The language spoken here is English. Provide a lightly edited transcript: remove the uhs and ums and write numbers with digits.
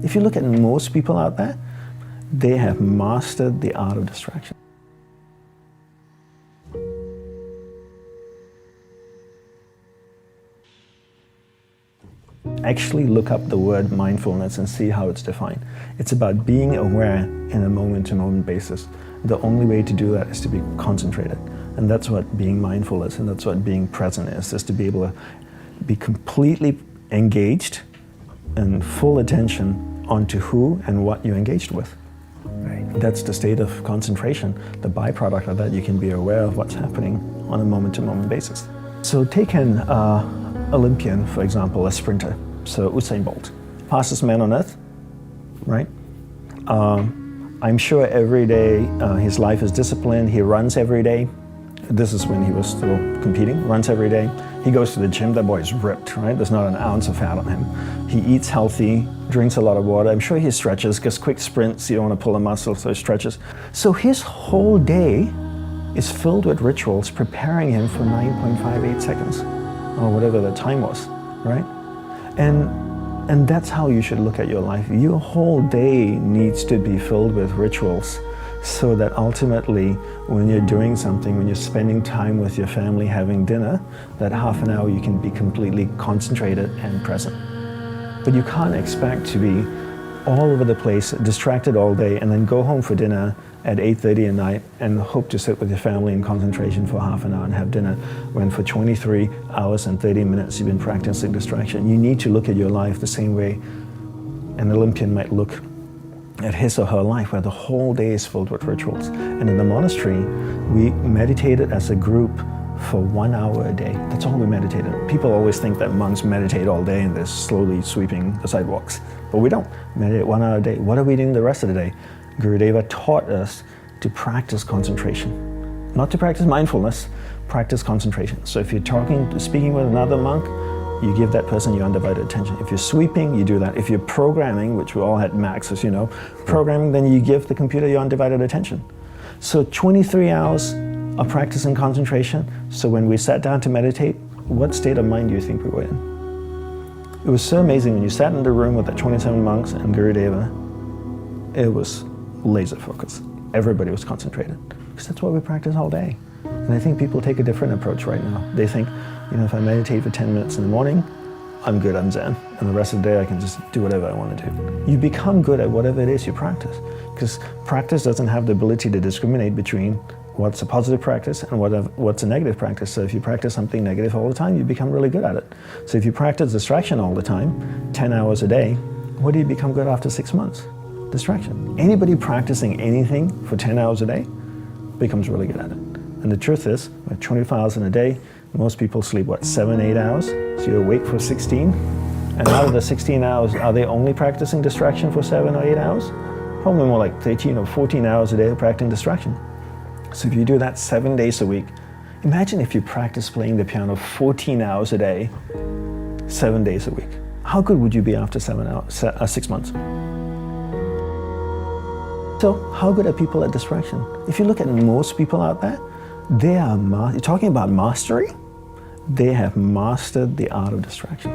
If you look at most people out there, they have mastered the art of distraction. Actually look up the word mindfulness and see how it's defined. It's about being aware in a moment-to-moment basis. The only way to do that is to be concentrated. And that's what being mindful is, and that's what being present is to be able to be completely engaged and full attention onto who and what you're engaged with. Right. That's the state of concentration. The byproduct of that, you can be aware of what's happening on a moment-to-moment basis. So take an Olympian, for example, a sprinter. So Usain Bolt, fastest man on earth, right? I'm sure every day his life is disciplined. He runs every day. This is when he was still competing, runs every day. He goes to the gym, that boy is ripped, right? There's not an ounce of fat on him. He eats healthy, drinks a lot of water. I'm sure he stretches, because quick sprints, you don't want to pull a muscle, so he stretches. So his whole day is filled with rituals preparing him for 9.58 seconds, or whatever the time was, right? And that's how you should look at your life. Your whole day needs to be filled with rituals, so that ultimately, when you're doing something, when you're spending time with your family having dinner, that half an hour you can be completely concentrated and present. But you can't expect to be all over the place, distracted all day, and then go home for dinner at 8:30 at night and hope to sit with your family in concentration for half an hour and have dinner, when for 23 hours and 30 minutes you've been practicing distraction. You need to look at your life the same way an Olympian might look at his or her life, where the whole day is filled with rituals. And in the monastery, we meditated as a group for 1 hour a day. That's all we meditated. People always think that monks meditate all day and they're slowly sweeping the sidewalks. But we don't. We meditate 1 hour a day. What are we doing the rest of the day? Gurudeva taught us to practice concentration. Not to practice mindfulness, practice concentration. So if you're speaking with another monk, you give that person your undivided attention. If you're sweeping, you do that. If you're programming, which we all had Macs, as you know, programming, then you give the computer your undivided attention. So 23 hours of practicing concentration. So when we sat down to meditate, what state of mind do you think we were in? It was so amazing when you sat in the room with the 27 monks and Gurudeva. It was laser focus. Everybody was concentrated, because that's what we practice all day. And I think people take a different approach right now. They think, if I meditate for 10 minutes in the morning, I'm good, I'm Zen. And the rest of the day I can just do whatever I want to do. You become good at whatever it is you practice, because practice doesn't have the ability to discriminate between what's a positive practice and what's a negative practice. So if you practice something negative all the time, you become really good at it. So if you practice distraction all the time, 10 hours a day, what do you become good after 6 months? Distraction. Anybody practicing anything for 10 hours a day becomes really good at it. And the truth is, with 24 hours in a day, most people sleep, 7, 8 hours? So you're awake for 16. And out of the 16 hours, are they only practicing distraction for 7 or 8 hours? Probably more like 13 or 14 hours a day of practicing distraction. So if you do that 7 days a week, imagine if you practice playing the piano 14 hours a day, 7 days a week. How good would you be after 6 months? So how good are people at distraction? If you look at most people out there, they are, you're talking about mastery, they have mastered the art of distraction.